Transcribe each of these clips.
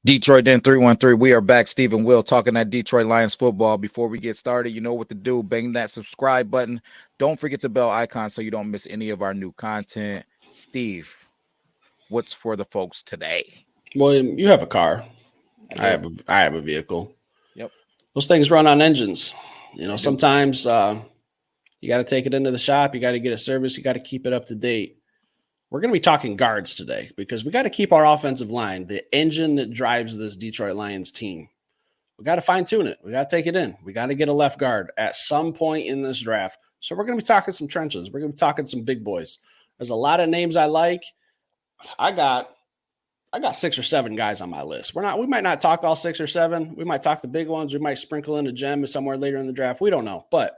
Detroit Den 313. We are back. Stephen Will talking that Detroit Lions football. Before we get started, you know what to do. Bang that subscribe button. Don't forget the bell icon so you don't miss any of our new content. Steve, what's for the folks today? William, you have a car. I I do. have a vehicle. Yep, Those things run on engines. they do. Sometimes you got to take it into the shop. You got to get it serviced. You got to keep it up to date. We're going to be talking guards today because we got to keep our offensive line, the engine that drives this Detroit Lions team. We got to fine tune it. We got to take it in. We got to get a left guard at some point in this draft. So we're going to be talking some trenches. We're going to be talking some big boys. There's a lot of names I like. I got 6 or 7 guys on my list. We might not talk all 6 or 7. We might talk the big ones. We might sprinkle in a gem somewhere later in the draft. We don't know. But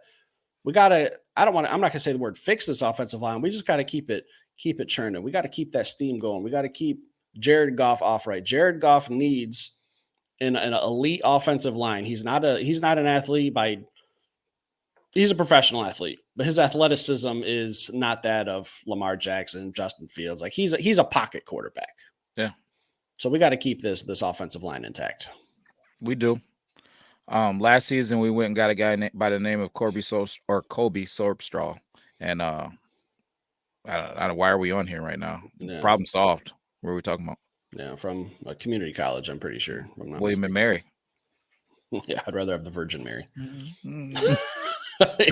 I'm not gonna say the word fix this offensive line. We just gotta keep it churning. We gotta keep that steam going. We gotta keep Jared Goff off right. Jared Goff needs an elite offensive line. He's not an athlete he's a professional athlete, but his athleticism is not that of Lamar Jackson, Justin Fields. Like he's a pocket quarterback. Yeah, So we got to keep this offensive line intact. we do. Last season we went and got a guy by the name of Kobe Sorpstraw, and I don't, why are we on here right now? Yeah. Problem solved. What are we talking about? Yeah, from a community college, I'm pretty sure. William and Mary. Yeah, I'd rather have the Virgin Mary. Mm-hmm.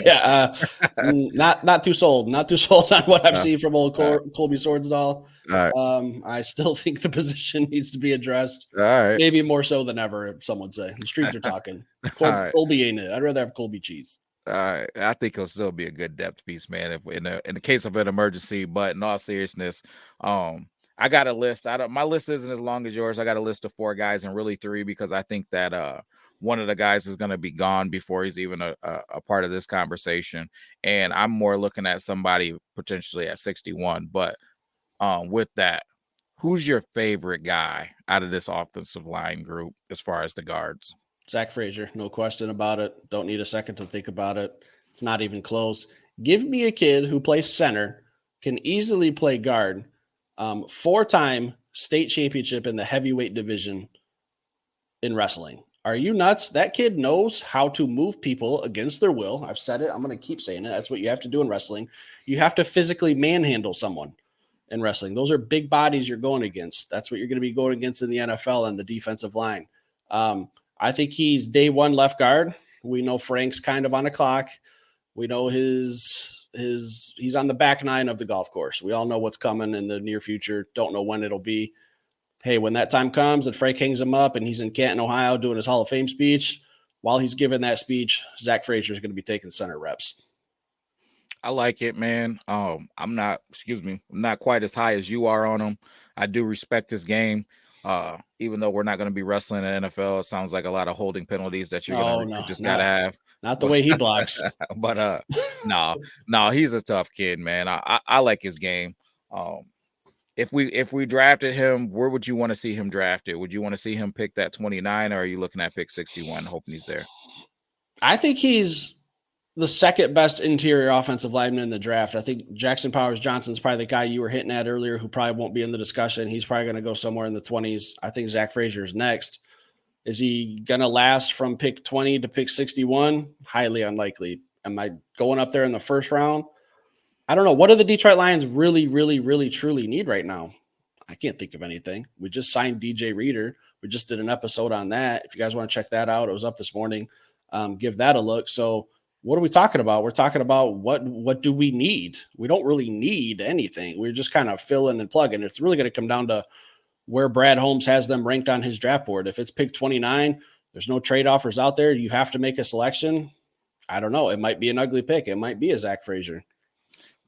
Yeah, not too sold. Not too sold on what I've seen from old Colby Swordsdahl. I still think the position needs to be addressed. All right. Maybe more so than ever, some would say. The streets are talking. Colby ain't it. I'd rather have Colby cheese. I think he'll still be a good depth piece, man. If in the case of an emergency, but in all seriousness, I got a list. My list isn't as long as yours. I got a list of 4 guys and really 3 because I think that one of the guys is going to be gone before he's even a part of this conversation, and I'm more looking at somebody potentially at 61. But with that, who's your favorite guy out of this offensive line group as far as the guards? Zach Frazier, no question about it. Don't need a second to think about it. It's not even close. Give me a kid who plays center, can easily play guard, 4-time state championship in the heavyweight division in wrestling. Are you nuts? That kid knows how to move people against their will. I've said it. I'm going to keep saying it. That's what you have to do in wrestling. You have to physically manhandle someone in wrestling. Those are big bodies you're going against. That's what you're going to be going against in the NFL and the defensive line. I think he's day one left guard. We know Frank's kind of on the clock. We know he's on the back nine of the golf course. We all know what's coming in the near future. Don't know when it'll be. Hey, when that time comes and Frank hangs him up and he's in Canton, Ohio doing his Hall of Fame speech, while he's giving that speech, Zach Frazier is going to be taking center reps. I like it, man. I'm not quite as high as you are on him. I do respect this game. Even though we're not going to be wrestling in the NFL, it sounds like a lot of holding penalties that you're gotta have. Not the way he blocks. But no, he's a tough kid, man. I like his game. If we drafted him, where would you want to see him drafted? Would you want to see him pick that 29, or are you looking at pick 61, hoping he's there? I think he's the second best interior offensive lineman in the draft. I think Jackson Powers Johnson's probably the guy you were hitting at earlier who probably won't be in the discussion. He's probably going to go somewhere in the 20s. I think Zach Frazier's next. Is he going to last from pick 20 to pick 61? Highly unlikely. Am I going up there in the first round? I don't know. What do the Detroit Lions really, really, really, truly need right now? I can't think of anything. We just signed DJ Reader. We just did an episode on that. If you guys want to check that out, it was up this morning. Give that a look. So what are we talking about? We're talking about what do we need? We don't really need anything. We're just kind of filling and plugging. It's really going to come down to where Brad Holmes has them ranked on his draft board. If it's pick 29, there's no trade offers out there. You have to make a selection. I don't know. It might be an ugly pick. It might be a Zach Frazier.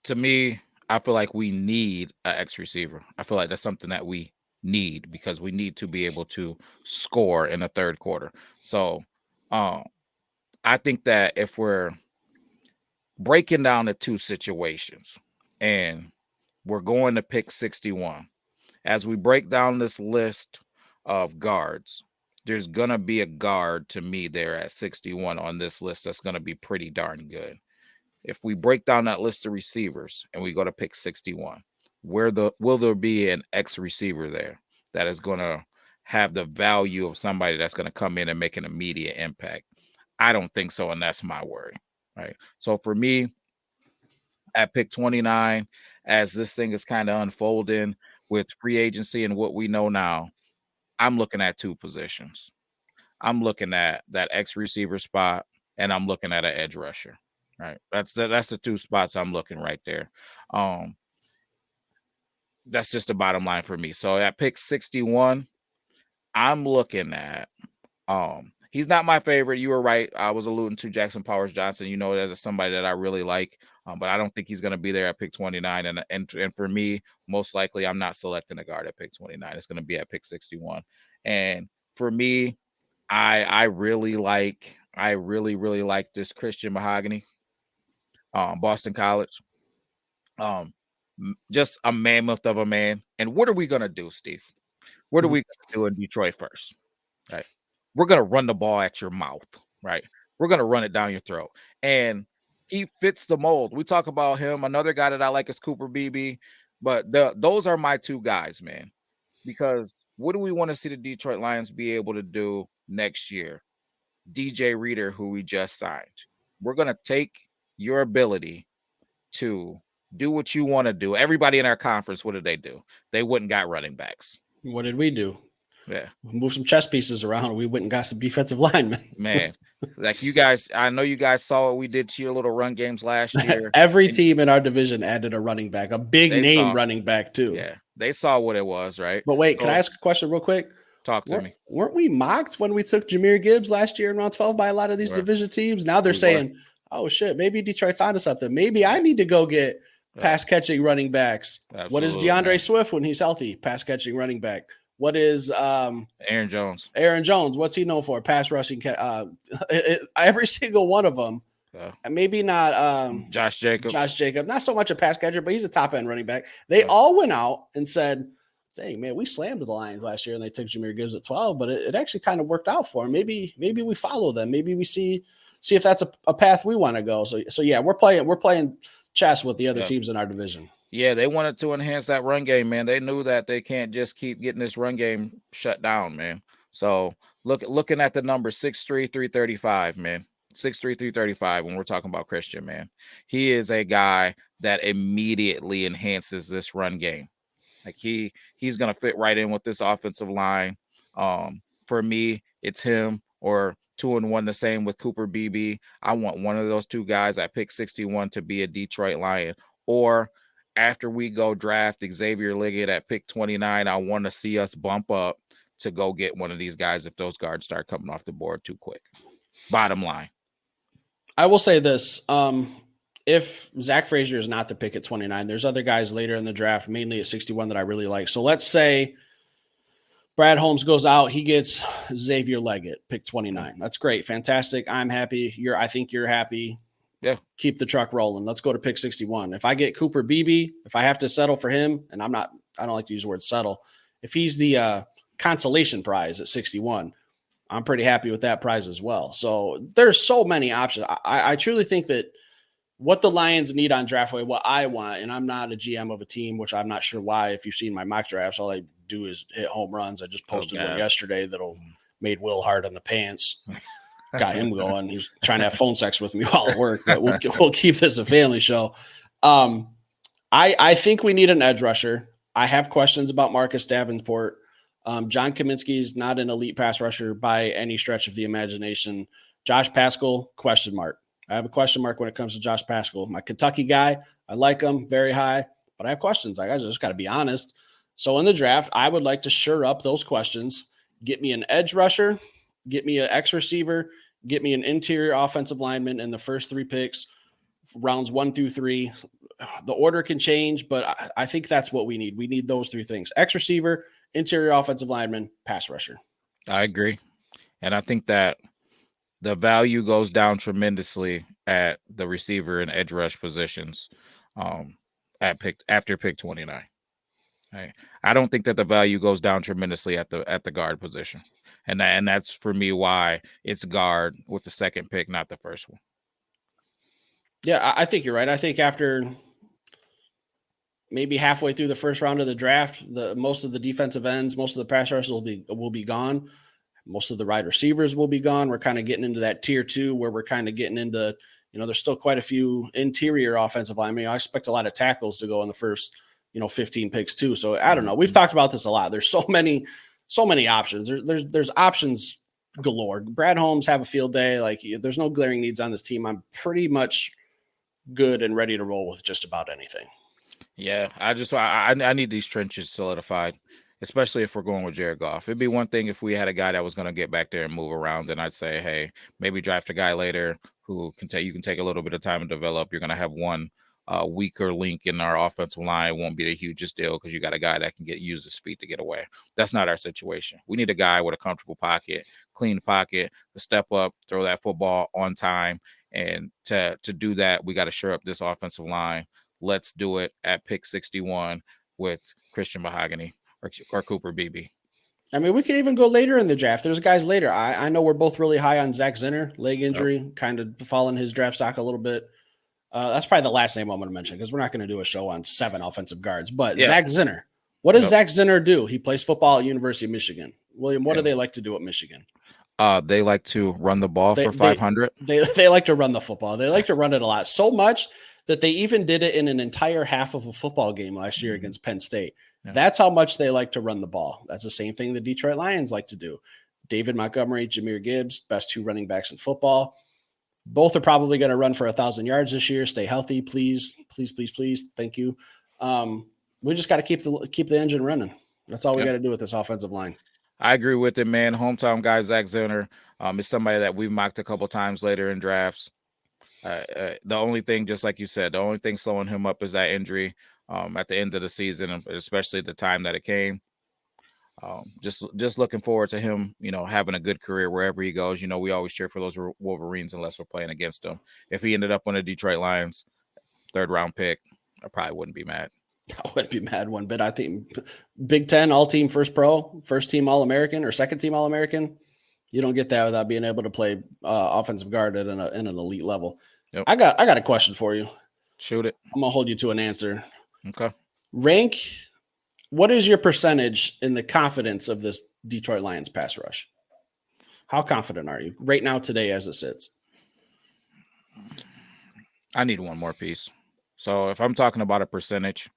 To me, I feel like we need an X receiver. I feel like that's something that we need because we need to be able to score in the third quarter. So I think that if we're breaking down the two situations and we're going to pick 61, as we break down this list of guards, there's going to be a guard to me there at 61 on this list that's going to be pretty darn good. If we break down that list of receivers and we go to pick 61, will there be an X receiver there that is going to have the value of somebody that's going to come in and make an immediate impact? I don't think so, and that's my worry. Right. So for me, at pick 29, as this thing is kind of unfolding with free agency and what we know now, I'm looking at two positions. I'm looking at that X receiver spot, and I'm looking at an edge rusher. Right. That's the two spots I'm looking right there. Um, that's just the bottom line for me. So at pick 61, I'm looking at he's not my favorite. You were right. I was alluding to Jackson Powers Johnson. You know, that is somebody that I really like. But I don't think he's going to be there at pick 29. And for me, most likely I'm not selecting a guard at pick 29. It's going to be at pick 61. And for me, I really like this Christian Mahogany, Boston College. Just a mammoth of a man. And what are we gonna do, Steve? What are Mhm. we gonna do in Detroit first? Right. We're gonna run the ball at your mouth, right? We're gonna run it down your throat. And he fits the mold. We talk about him. Another guy that I like is Cooper BB, but those are my two guys, man. Because what do we want to see the Detroit Lions be able to do next year? DJ Reader, who we just signed. We're gonna take your ability to do what you want to do. Everybody in our conference, what did they do? They wouldn't got running backs. What did we do? Yeah, Move some chess pieces around. We went and got some defensive linemen. man. Like you guys, I know you guys saw what we did to your little run games last year. Every And team in our division added a running back, a big they name saw, running back too. yeah, they saw what it was, right? But wait, can I So ask a question real quick? talk to me. Weren't we mocked when we took Jameer Gibbs last year in round 12 by a lot of these Where division teams? Now they're we were, saying, oh shit, maybe Detroit's onto something. Maybe I need to go get yeah, pass catching running backs. What is absolutely, DeAndre man. Swift when he's healthy? Pass catching running back. What is Aaron Jones, Aaron Jones? What's he known for? Pass rushing. Every single one of them. uh, And maybe not Josh Josh Jacobs, Jacob, not so much a pass catcher, but he's a top end running back. They uh, all went out and said, dang, man, we slammed the Lions last year and they took Jameer Gibbs at 12, but it actually kind of worked out for him. Maybe we follow them. Maybe we see if that's a path we want to go. So yeah, we're playing chess with the other yeah. teams in our division. Yeah, they wanted to enhance that run game, man. They knew that they can't just keep getting this run game shut down, man. So looking at the number 6'3", 335, man. 6'3", 335 when we're talking about Christian, man. He is a guy that immediately enhances this run game. Like he's gonna fit right in with this offensive line. For me, it's him or 2-1 the same with Cooper BB. I want one of those two guys at pick 61 to be a Detroit Lion. Or after we go draft Xavier Liggett at pick 29, I want to see us bump up to go get one of these guys if those guards start coming off the board too quick. Bottom line. I will say this. If Zach Frazier is not the pick at 29, there's other guys later in the draft, mainly at 61, that I really like. So let's say Brad Holmes goes out. He gets Xavier Leggett, pick 29. That's great. Fantastic. I'm happy. I think you're happy. Yeah. Keep the truck rolling. Let's go to pick 61. If I get Cooper Beebe, if I have to settle for him, and I don't like to use the word settle. If he's the consolation prize at 61, I'm pretty happy with that prize as well. So there's so many options. I truly think that what the Lions need on draft day, what I want, and I'm not a GM of a team, which I'm not sure why. If you've seen my mock drafts, all I do is hit home runs. I just posted one yesterday that'll made Will Hard in the pants. Got him going. He was trying to have phone sex with me while at work, but we'll keep this a family show. I think we need an edge rusher. I have questions about Marcus Davenport. John Kaminsky is not an elite pass rusher by any stretch of the imagination. Josh Paschal, question mark. I have a question mark when it comes to Josh Paschal. My Kentucky guy, I like him very high, but I have questions. I just got to be honest. So in the draft, I would like to shore up those questions. Get me an edge rusher, get me an X receiver, get me an interior offensive lineman in the first 3 picks, rounds 1 through 3. The order can change, but I think that's what we need. We need those 3 things: X receiver, interior offensive lineman, pass rusher. I agree. And I think that the value goes down tremendously at the receiver and edge rush positions after pick 29. Right? I don't think that the value goes down tremendously at the guard position. And that's for me why it's guard with the second pick, not the first one. Yeah, I think you're right. I think after maybe halfway through the first round of the draft, the most of the defensive ends, most of the pass rushers will be gone. Most of the wide receivers will be gone. We're kind of getting into that tier two where we're kind of getting into, there's still quite a few interior offensive line. I mean, I expect a lot of tackles to go in the first, 15 picks too. So I don't know. We've talked about this a lot. There's so many options. There's options galore. Brad Holmes have a field day. Like there's no glaring needs on this team. I'm pretty much good and ready to roll with just about anything. Yeah, I need these trenches solidified, especially if we're going with Jared Goff. It'd be one thing if we had a guy that was going to get back there and move around, then I'd say, hey, maybe draft a guy later who you can take a little bit of time to develop. You're going to have one weaker link in our offensive line. It won't be the hugest deal because you got a guy that can use his feet to get away. That's not our situation. We need a guy with a comfortable pocket, clean pocket, to step up, throw that football on time, and to do that, we got to shore up this offensive line. Let's do it at pick 61 with Christian Mahogany or Cooper Beebe. I mean, we could even go later in the draft. There's guys later. I know we're both really high on Zach Zinner, leg Yep. injury, kind of falling his draft stock a little bit. That's probably the last name I'm going to mention because we're not going to do a show on 7 offensive guards. But Yeah. Zach Zinner, what does Yep. Zach Zinner do? He plays football at University of Michigan. William, what do Yep. they like to do at Michigan? They like to run the ball for 500. They like to run the football. They like to run it a lot, so much that they even did it in an entire half of a football game last year against Penn State. Yeah. That's how much they like to run the ball. That's the same thing the Detroit Lions like to do. David Montgomery, Jahmyr Gibbs, best 2 running backs in football. Both are probably going to run for 1,000 yards this year. Stay healthy, please, please, please, please. Thank you. We just got to keep the engine running. That's all we got to do with this offensive line. I agree with it, man. Hometown guy Zach Zinner is somebody that we've mocked a couple times later in drafts. The only thing, just like you said, the only thing slowing him up is that injury at the end of the season, especially the time that it came. Just looking forward to him, having a good career wherever he goes. We always cheer for those Wolverines unless we're playing against them. If he ended up on the Detroit Lions, 3rd round pick, I probably wouldn't be mad. I wouldn't be mad one bit. I think Big Ten, all-team first pro, first-team All-American, or second-team All-American. You don't get that without being able to play offensive guard at an elite level. Yep. I got a question for you. Shoot it. I'm gonna hold you to an answer. Okay. Rank. What is your percentage in the confidence of this Detroit Lions pass rush? How confident are you right now today as it sits? I need one more piece. So if I'm talking about a percentage,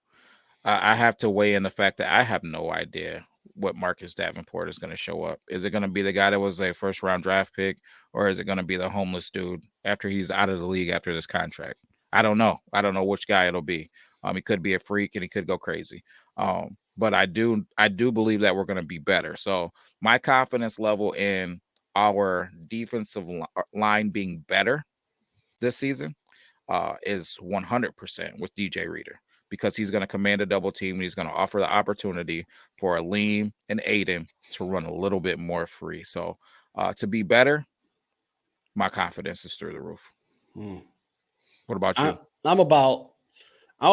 I have to weigh in the fact that I have no idea what Marcus Davenport is going to show up. Is it going to be the guy that was a 1st round draft pick, or is it going to be the homeless dude after he's out of the league after this contract? I don't know. I don't know which guy it'll be. He could be a freak and he could go crazy. But I do believe that we're going to be better. So my confidence level in our defensive line being better this season is 100% with DJ Reader, because he's going to command a double team and he's going to offer the opportunity for Aleem and Aiden to run a little bit more free. So to be better, my confidence is through the roof. What about you? I'm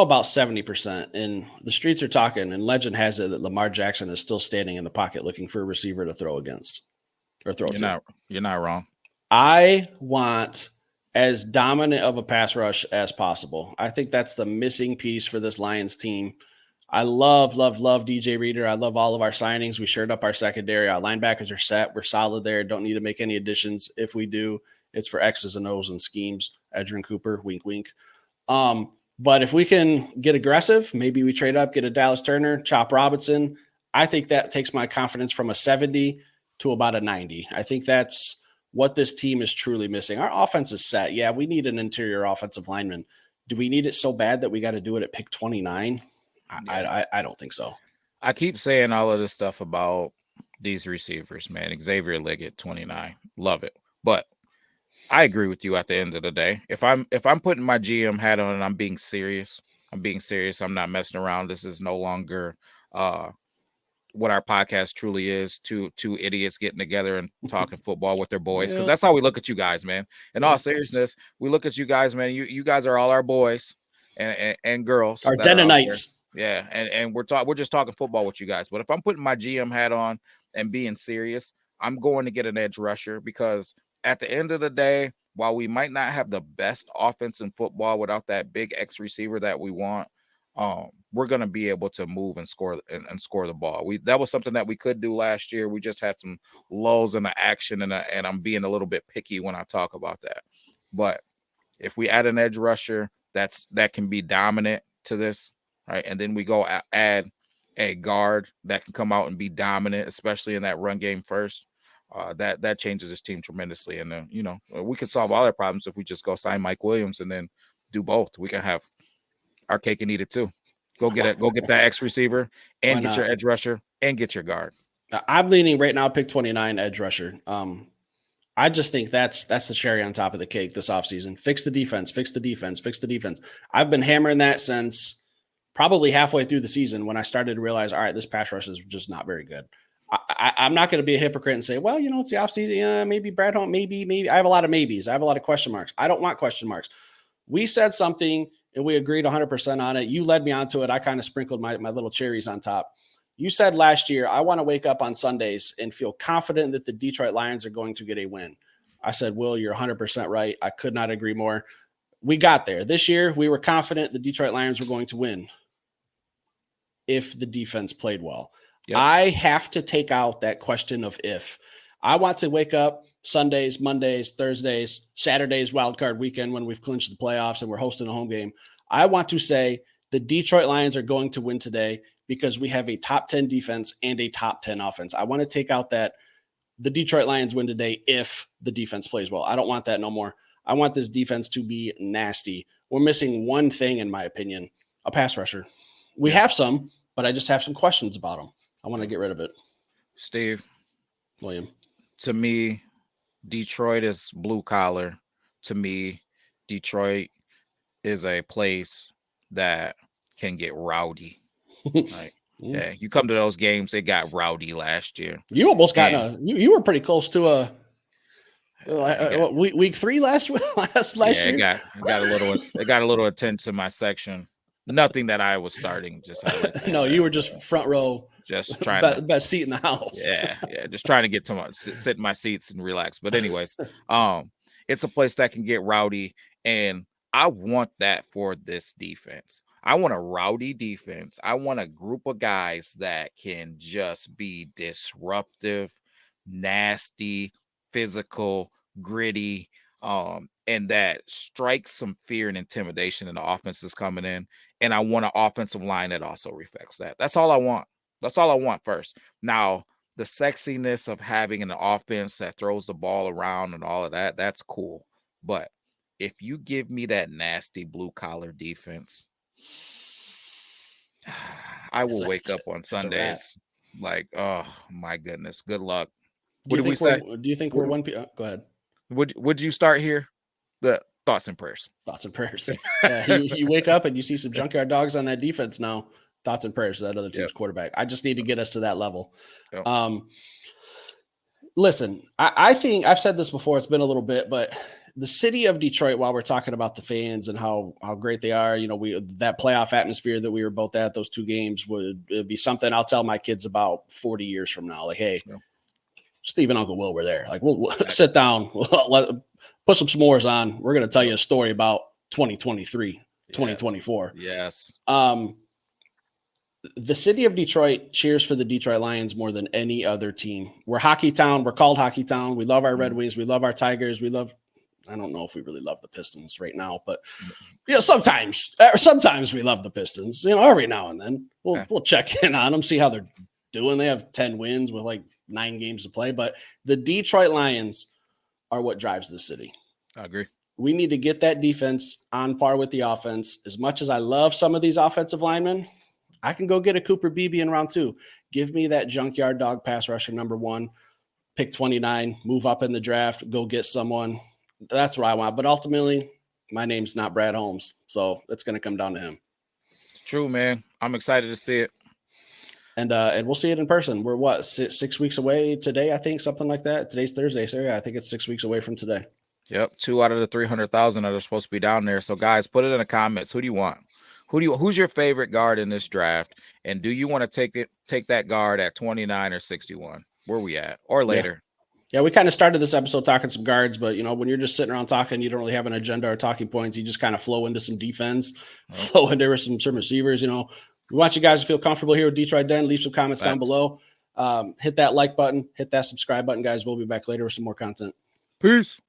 about 70%, and the streets are talking, and legend has it that Lamar Jackson is still standing in the pocket looking for a receiver to throw against or throw to. You're not wrong. I want as dominant of a pass rush as possible. I think that's the missing piece for this Lions team. I love DJ Reader. I love all of our signings. We shored up our secondary. Our linebackers are set. We're solid there. Don't need to make any additions. If we do, it's for X's and O's and schemes. Edgerrin Cooper, wink, wink. But if we can get aggressive, maybe we trade up, get a Dallas Turner, Chop Robinson. I think that takes my confidence from a 70 to about a 90. I think that's what this team is truly missing. Our offense is set. Yeah, we need an interior offensive lineman. Do we need it so bad that we got to do it at pick 29? I don't think so. I keep saying all of this stuff about these receivers, man. Xavier Liggett, 29. Love it. But I agree with you at the end of the day. If I'm putting my GM hat on and I'm being serious, I'm not messing around. This is no longer what our podcast truly is, two idiots getting together and talking football with their boys, because that's how we look at you guys, man. In all seriousness, we look at you guys, man. You guys are all our boys and girls, our Denonites. Yeah, and we're just talking football with you guys. But if I'm putting my GM hat on and being serious, I'm going to get an edge rusher, because at the end of the day, while we might not have the best offense in football without that big X receiver that we want, we're going to be able to move and score and score the ball. That was something that we could do last year. We just had some lulls in the action, and I'm being a little bit picky when I talk about that. But if we add an edge rusher that can be dominant to this, right, and then we go add a guard that can come out and be dominant, especially in that run game first, that changes this team tremendously. And we could solve all our problems if we just go sign Mike Williams and then do both. We can have our cake and eat it too. Go get that X receiver and get your edge rusher and get your guard. I'm leaning right now, pick 29 edge rusher. I just think that's the cherry on top of the cake this offseason. Fix the defense, fix the defense, fix the defense. I've been hammering that since probably halfway through the season when I started to realize, all right, this pass rush is just not very good. I'm not going to be a hypocrite and say, well, it's the offseason. Yeah, maybe Brad Holmes, maybe. I have a lot of maybes. I have a lot of question marks. I don't want question marks. We said something and we agreed 100% on it. You led me onto it. I kind of sprinkled my little cherries on top. You said last year, I want to wake up on Sundays and feel confident that the Detroit Lions are going to get a win. I said, Will, you're 100% right. I could not agree more. We got there. This year, we were confident the Detroit Lions were going to win if the defense played well. Yep. I have to take out that question of if. I want to wake up Sundays, Mondays, Thursdays, Saturdays, wildcard weekend when we've clinched the playoffs and we're hosting a home game. I want to say the Detroit Lions are going to win today because we have a top 10 defense and a top 10 offense. I want to take out that the Detroit Lions win today if the defense plays well. I don't want that no more. I want this defense to be nasty. We're missing one thing, in my opinion, a pass rusher. We have some, but I just have some questions about them. I want to get rid of it. Steve. William. To me, Detroit is blue collar. To me, Detroit is a place that can get rowdy. Right? Yeah, you come to those games, it got rowdy last year. You almost got you were pretty close to week 3 last year. It got a little attention in my section. Nothing that I was starting. No, you were just front row. Just trying best seat in the house. Yeah, just trying to get to sit in my seats and relax. But anyways, it's a place that can get rowdy, and I want that for this defense. I want a rowdy defense. I want a group of guys that can just be disruptive, nasty, physical, gritty, and that strikes some fear and intimidation in the offenses coming in. And I want an offensive line that also reflects that. That's all I want. That's all I want first. Now, the sexiness of having an offense that throws the ball around and all of that, that's cool. But if you give me that nasty blue-collar defense, I will wake up on Sundays like, oh, my goodness. Good luck. What did we say? Do you think we're one? Go ahead. Would you start here? The thoughts and prayers. Thoughts and prayers. You wake up and you see some junkyard dogs on that defense now. Thoughts and prayers to that other team's quarterback. I just need to get us to that level. Yep. Listen, I think I've said this before. It's been a little bit, but the city of Detroit, while we're talking about the fans and how great they are, that playoff atmosphere that we were both at, those 2 games would be something I'll tell my kids about 40 years from now. Like, hey, Steve and Uncle Will were there. Like, we'll sit down, put some s'mores on. We're going to tell you a story about 2023, 2024. Yes. The city of Detroit cheers for the Detroit Lions more than any other team. We're Hockey Town. We're called Hockey Town. We love our Red Wings. We love our Tigers. I don't know if we really love the Pistons right now, but sometimes we love the Pistons, every now and then we'll check in on them, see how they're doing. They have 10 wins with like 9 games to play, but the Detroit Lions are what drives the city. I agree. We need to get that defense on par with the offense. As much as I love some of these offensive linemen, I can go get a Cooper Beebe in round 2. Give me that junkyard dog pass rusher number 1, pick 29, move up in the draft, go get someone. That's what I want. But ultimately, my name's not Brad Holmes, so it's going to come down to him. It's true, man. I'm excited to see it. And we'll see it in person. We're 6 weeks away today, I think, something like that. Today's Thursday, so yeah, I think it's 6 weeks away from today. Yep, 2 out of the 300,000 that are supposed to be down there. So, guys, put it in the comments. Who do you want? Who's your favorite guard in this draft? And do you want to take that guard at 29 or 61? Where we at? Or later? Yeah, we kind of started this episode talking some guards, but when you're just sitting around talking, you don't really have an agenda or talking points. You just kind of flow into some defense, flow into some receivers. We want you guys to feel comfortable here with Detroit Den. Leave some comments down Facts. below. Hit that like button, hit that subscribe button, guys. We'll be back later with some more content. Peace.